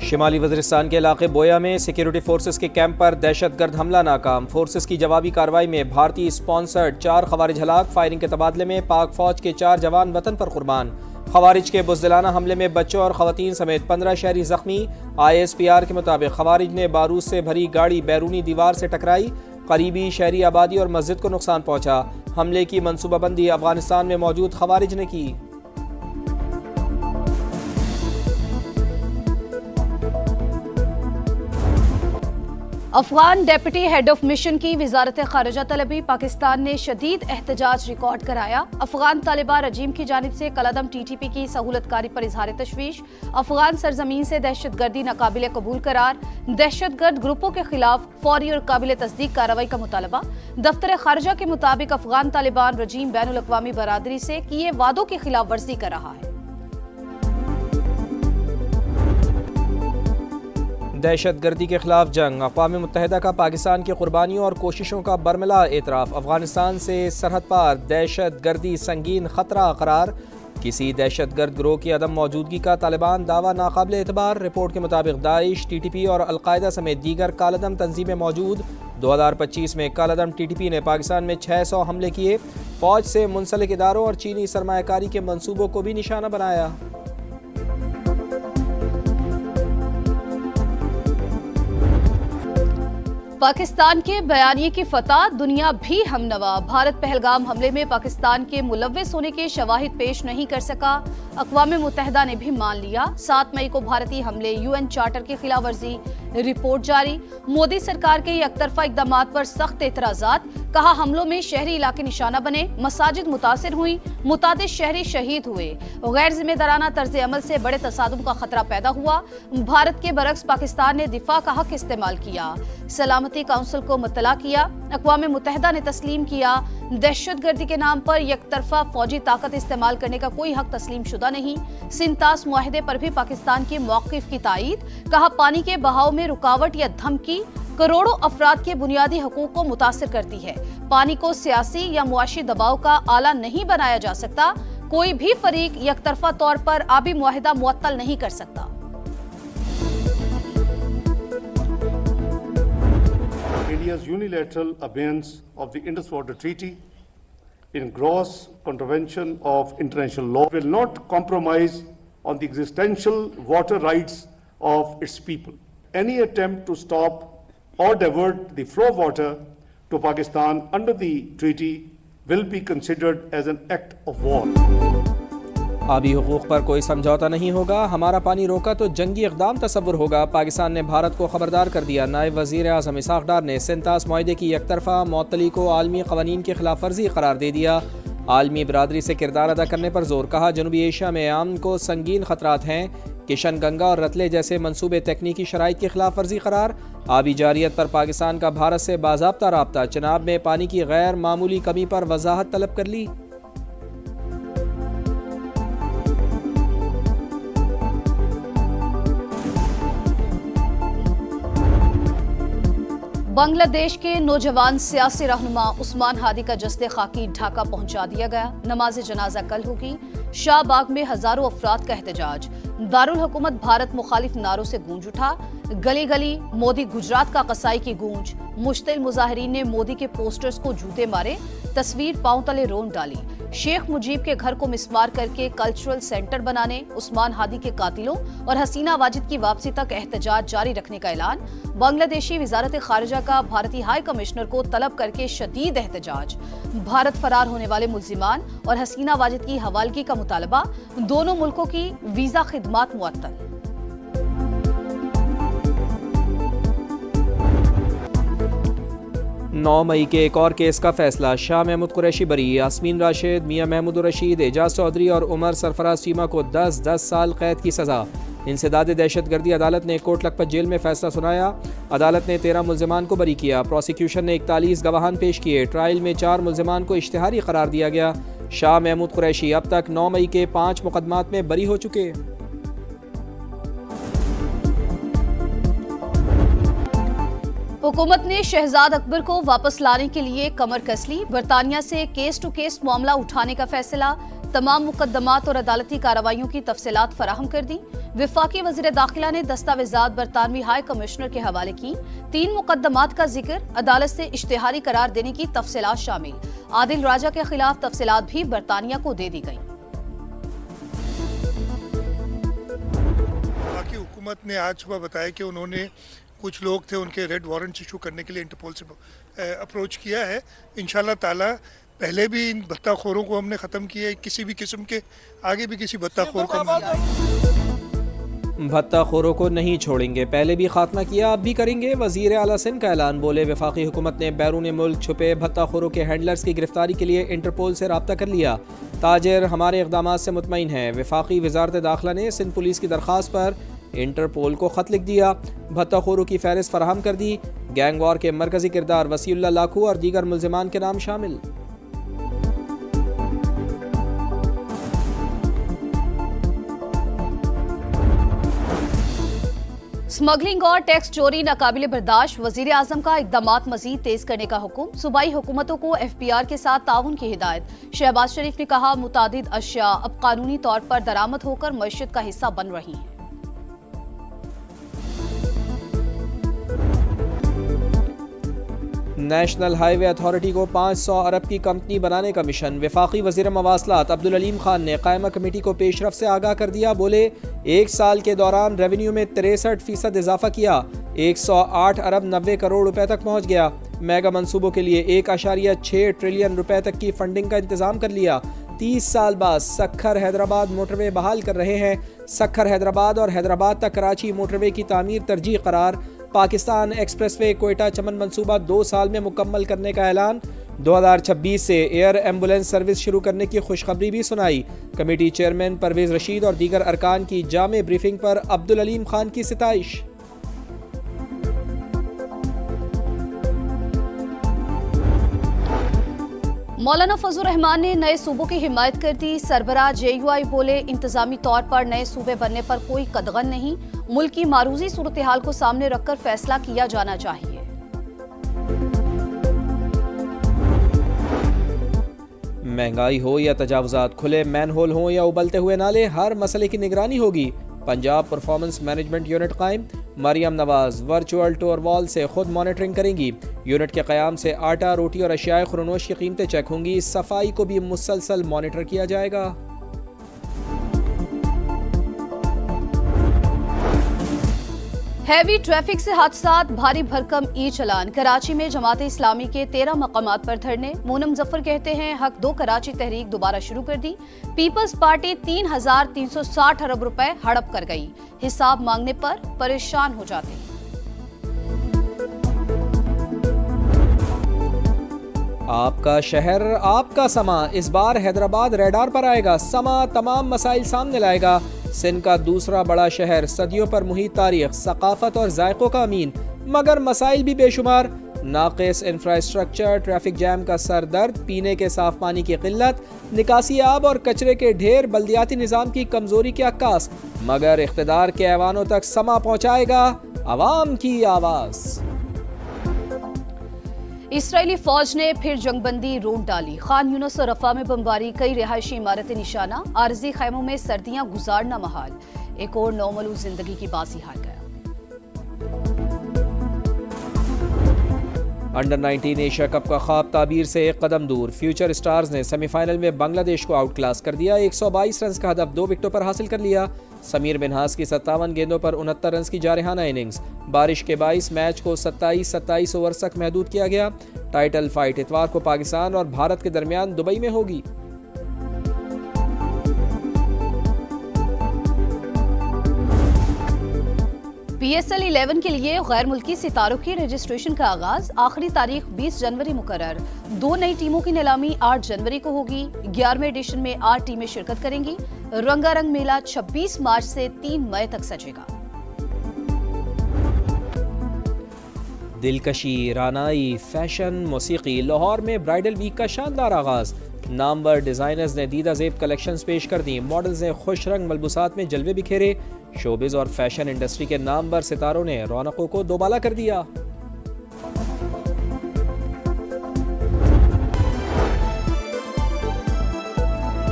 शिमाली वज़ीरिस्तान के इलाके बोया में सिक्योरिटी फोर्सेस के कैंप पर दहशतगर्द हमला नाकाम। फोर्सेस की जवाबी कार्रवाई में भारतीय स्पॉन्सर्ड 4 खवारिज हलाक। फायरिंग के तबादले में पाक फौज के 4 जवान वतन पर कुर्बान। खवारिज के बुज़दिलाना हमले में बच्चों और ख़वातीन समेत 15 शहरी जख्मी। ISPR के मुताबिक खवारिज ने बारूद से भरी गाड़ी बैरूनी दीवार से टकराई। करीबी शहरी आबादी और मस्जिद को नुकसान पहुंचा। हमले की मनसूबाबंदी अफगानिस्तान में मौजूद खवारिज ने की। Afghan deputy head of mission की वजारत खारजा तलबी। पाकिस्तान ने शदीद एहतजाज रिकॉर्ड कराया। अफगान तालिबान रजीम की जानिब से कलअदम TTP की सहूलतकारी पर इजहार तशवीश। अफगान सरजमीन से दहशतगर्दी नाकाबिल कबूल करार। दहशतगर्द ग्रुपों के खिलाफ फौरी और काबिल तस्दीक कार्रवाई का मुतालबा। दफ्तर खारजा के मुताबिक अफगान तालिबान रजीम बैनुल अक़वामी बरादरी से किए वादों की खिलाफ वर्जी कर रहा है। दहशतगर्दी के खिलाफ जंग। अक़वाम मुत्तहिदा का पाकिस्तान की कुर्बानियों और कोशिशों का बरमला एतराफ़। अफगानिस्तान से सरहद पार दहशतगर्दी संगीन खतरा करार। किसी दहशतगर्द गिरोह की अदम मौजूदगी का तालिबान दावा नाकाबिल एतबार। रिपोर्ट के मुताबिक दाइश, TTP और अलकायदा समेत दीगर कालअदम तंजीमें मौजूद। 2025 में कालअदम TTP ने पाकिस्तान में 600 हमले किए। फौज से मुंसलिक इदारों और चीनी सरमायाकारी के मंसूबों को भी निशाना बनाया। पाकिस्तान के बयानिए की फतह, दुनिया भी हमनवा। भारत पहलगाम हमले में पाकिस्तान के मुलव्विस होने के शवाहिद पेश नहीं कर सका। अक़वाम मुत्तहिदा ने भी मान लिया। 7 मई को भारतीय हमले, UN चार्टर की खिलाफ वर्जी। रिपोर्ट जारी। मोदी सरकार के एकतरफा इक़दामात पर सख्त एतराज़ात। कहा हमलों में शहरी इलाके निशाना बने, मसाजिद मुतासिर हुई, मुतादिद शहरी शहीद हुए। गैर जिम्मेदाराना तर्ज अमल से बड़े तसादुम का खतरा पैदा हुआ। भारत के बरक्स पाकिस्तान ने दिफा का हक इस्तेमाल किया। सलामती काउंसिल को मुत्तला किया। अक़वाम मुत्तहिदा ने तस्लीम किया दहशतगर्दी के नाम पर यकतरफा फौजी ताकत इस्तेमाल करने का कोई हक तस्लीम शुदा नहीं। सिंतास मुआहिदे पर भी पाकिस्तान के मौक़िफ़ की तायीद। कहा पानी के बहाव में रुकावट या धमकी करोड़ों अफराद के बुनियादी हकूक़ को मुतासिर करती है। पानी को सियासी या मुआशी दबाव का आला नहीं बनाया जा सकता। कोई भी फरीक यकतरफा तौर पर आबी मुआहिदा मुअत्तल नहीं कर सकता। India's unilateral abeyance of the Indus Water Treaty in gross contravention of international law will not compromise on the existential water rights of its people. Any attempt to stop or divert the flow of water to Pakistan under the treaty will be considered as an act of war. आबी हुकूक पर कोई समझौता नहीं होगा। हमारा पानी रोका तो जंगी इक़दाम तसव्वुर होगा। पाकिस्तान ने भारत को खबरदार कर दिया। नायब वज़ीर आज़म इसहाक़ डार ने सिंतास मुआहिदे की एकतरफा मअतली को आलमी क़वानीन की खिलाफ वर्जी करार दे दिया। आलमी बरादरी से किरदार अदा करने पर जोर। कहा जनूबी एशिया में आम को संगीन खतरात हैं। किशन गंगा और रतले जैसे मंसूबे तकनीकी शराइत की खिलाफ वर्जी करार। आबी जारियत पर पाकिस्तान का भारत से बाज़ाब्ता राब्ता। चनाब में पानी की गैर मामूली कमी पर वजाहत तलब कर ली। बांग्लादेश के नौजवान सियासी रहनुमा उस्मान हादी का जस्ते खाकी ढाका पहुंचा दिया गया। नमाज जनाजा कल होगी। शाहबाग में हजारों अफराद का एहतजाज। दारुल हुकूमत भारत मुखालिफ नारों से गूंज उठा। गली गली मोदी गुजरात का कसाई की गूंज। मुश्तिल मुजाहिरीन ने मोदी के पोस्टर्स को जूते मारे। तस्वीर पांव तले रोन डाली। शेख मुजीब के घर को मिसमार करके कल्चरल सेंटर बनाने, उस्मान हादी के कातिलों और हसीना वाजिद की वापसी तक एहतजाज जारी रखने का ऐलान। बांग्लादेशी वजारत खारजा का भारतीय हाई कमिश्नर को तलब करके शदीद एहतजाज। भारत फरार होने वाले मुल्जिमान और हसीना वाजिद की हवालगी का मुतालबा। दोनों मुल्कों की वीजा खिदमात मुअत्तल। 9 मई के एक और केस का फैसला। शाह महमूद कुरैशी बरी। यास्मीन राशिद, मियां महमूद रशीद, एजाज चौधरी और उमर सरफराज चीमा को 10-10 साल कैद की सज़ा। इंसदाद दहशतगर्दी अदालत ने कोट लखपत जेल में फैसला सुनाया। अदालत ने 13 मुल्जिमान को बरी किया। प्रोसिक्यूशन ने 41 गवाहान पेश किए। ट्रायल में 4 मुल्जिमान को इश्तिहारी करार दिया गया। शाह महमूद कुरैशी अब तक 9 मई के 5 मुकदमात में बरी हो चुके। हुकूमत ने शहजाद अकबर को वापस लाने के लिए कमर कस ली। बरतानिया से केस टू केस मामला उठाने का फैसला। तमाम मुकदमात और अदालती कार्रवाइयों की तफसीलात फराहम कर दी। विफाकी वजीर दाखिला ने दस्तावेजात बरतानवी हाई कमिश्नर के हवाले की। 3 मुकदमात का जिक्र, अदालत से इश्तिहारी करार देने की तफसीलात शामिल। आदिल राजा के खिलाफ तफसीलात भी बरतानिया को दे दी गई। विफाकी हुकूमत ने आज सुबह बताया कि उन्होंने कुछ लोग थे उनके रेड वारंट इशू करने के लिए इंटरपोल से अप्रोच किया है। इंशाल्लाह ताला पहले भी इन भत्ताखोरों को हमने ख़त्म किया है, किसी भी किस्म के आगे भी किसी भत्ताखोर को भत्ताखोरों को नहीं छोड़ेंगे, पहले भी खात्मा किया अब भी करेंगे, वजीर आला सिंध का ऐलान। बोले वफाकी हुकूमत ने बैरून मुल्क छुपे भत्ताखोरों के हैंडलर्स की गिरफ्तारी के लिए इंटरपोल से रब्ता कर लिया। ताजिर हमारे इक़दामात से मुतमईन हैं। वफाकी वजारत दाखिला ने सिंध पुलिस की दरख्वास्त पर इंटरपोल को ख़त लिख दिया, भत्ताखोरों की फहरिस्त फराहम कर दी। गैंग वॉर के मरकजी किरदार वसीउल्लाह लाखू और दीगर मुल्जिमान के नाम शामिल। स्मगलिंग और टैक्स चोरी नाकाबिले बर्दाश्त, वजीर आजम का इक़दामात मजीद तेज करने का हुक्म। सूबाई हुकूमतों को FPR के साथ ताउन की हिदायत। शहबाज शरीफ ने कहा मुतादिद अशिया अब कानूनी तौर पर दरामद होकर मईशत का हिस्सा बन रही हैं। नेशनल हाईवे अथॉरिटी को 500 अरब की कंपनी बनाने का मिशन। वफाकी वज़ीर मवासलात अब्दुल अलीम खान ने कायमा कमेटी को पेशरफ से आगाह कर दिया। बोले 1 साल के दौरान रेवेन्यू में 63% इजाफा किया, 108 अरब 90 करोड़ रुपए तक पहुँच गया। मेगा मंसूबों के लिए 1.6 ट्रिलियन रुपए तक की फंडिंग का इंतजाम कर लिया। 30 साल बाद सक्खर हैदराबाद मोटरवे बहाल कर रहे हैं। सक्खर हैदराबाद और हैदराबाद तक कराची मोटरवे की तामीर तरजीह करार। पाकिस्तान एक्सप्रेसवे कोयटा चमन मंसूबा 2 साल में मुकम्मल करने का ऐलान। 2026 से एयर एम्बुलेंस सर्विस शुरू करने की खुशखबरी भी सुनाई। कमेटी चेयरमैन परवेज रशीद और दीगर अरकान की जामे ब्रीफिंग पर अब्दुल अलीम खान की सिताइश। मौलाना फजल रहमान ने नए सूबों की हिमायत कर दी। सरबराह JUI बोले इंतजामी तौर पर नए सूबे बनने पर कोई कदगन नहीं, मुल्क की मारूजी सूरत हाल को सामने रखकर फैसला किया जाना चाहिए। महंगाई हो या तजावुजात, खुले मैनहोल हो या उबलते हुए नाले, हर मसले की निगरानी होगी। पंजाब परफॉर्मेंस मैनेजमेंट यूनिट कायम। Maryam Nawaz virtual tour wall से खुद मॉनिटरिंग करेंगी। यूनिट के क़याम से आटा, रोटी और अशियाए खुरनोश की कीमतें चेक होंगी। सफाई को भी मुसलसल मॉनिटर किया जाएगा। हैवी ट्रैफिक से हादसात, भारी भरकम ई चलान। कराची में जमात इस्लामी के 13 मकामात पर धरने। मोनम जफर कहते हैं हक दो कराची तहरीक दोबारा शुरू कर दी। पीपल्स पार्टी 3,360 अरब रुपए हड़प कर गई। हिसाब मांगने पर परेशान हो जाते। आपका शहर आपका समा, इस बार हैदराबाद रडार पर आएगा। समा तमाम मसाइल सामने लाएगा। सिंध का दूसरा बड़ा शहर, सदियों पर मुहित तारीख, सकाफत और जायकों का अमीन, मगर मसाइल भी बेशुमार। नाक़िस इंफ्रास्ट्रक्चर, ट्रैफिक जैम का सरदर्द, पीने के साफ पानी की किल्लत, निकासी आब और कचरे के ढेर, बल्दियाती निज़ाम की कमजोरी के अक्कास, मगर इख्तिदार के ऐवानों तक समा पहुँचाएगा अवाम की आवाज़। इसराइली फौज ने फिर जंगबंदी रोक डाली। खान यूनुस और रफा में बमबारी, कई रिहायशी इमारतें निशाना, आरजी खैमों में सर्दियां गुजारना महाल। एक और नौमलू जिंदगी की बाजी हार गया। अंडर 19 एशिया कप का ख्वाब ताबीर से एक कदम दूर। फ्यूचर स्टार्स ने सेमीफाइनल में बांग्लादेश को आउट क्लास कर दिया। 122 रन का हदफ 2 विकेटों पर हासिल कर लिया। समीर मिन्हास की 57 गेंदों पर 69 रन की जारहाना इनिंग्स। बारिश के बाइस मैच को 27 ओवर तक महदूद किया गया। टाइटल फाइट इतवार को पाकिस्तान और भारत के दरमियान दुबई में होगी। PSL 11 के लिए गैर मुल्की सितारों की रजिस्ट्रेशन का आगाज। आखिरी तारीख 20 जनवरी मुकर्रर। 2 नई टीमों की नीलामी 8 जनवरी को होगी। 11वें एडिशन में 8 टीमें शिरकत करेंगी। रंगारंग मेला 26 मार्च से 3 मई तक सजेगा। दिलकशी, रानाई, फैशन, मौसीकी, लाहौर में ब्राइडल वीक का शानदार आगाज। नामवर डिजाइनर्स ने दीदा ज़ेब कलेक्शंस पेश कर दी। मॉडल्स ने खुश रंग मलबूसात में जलवे बिखेरे। शोबिज और फैशन इंडस्ट्री के नामवर सितारों ने रौनकों को दोबाला कर दिया।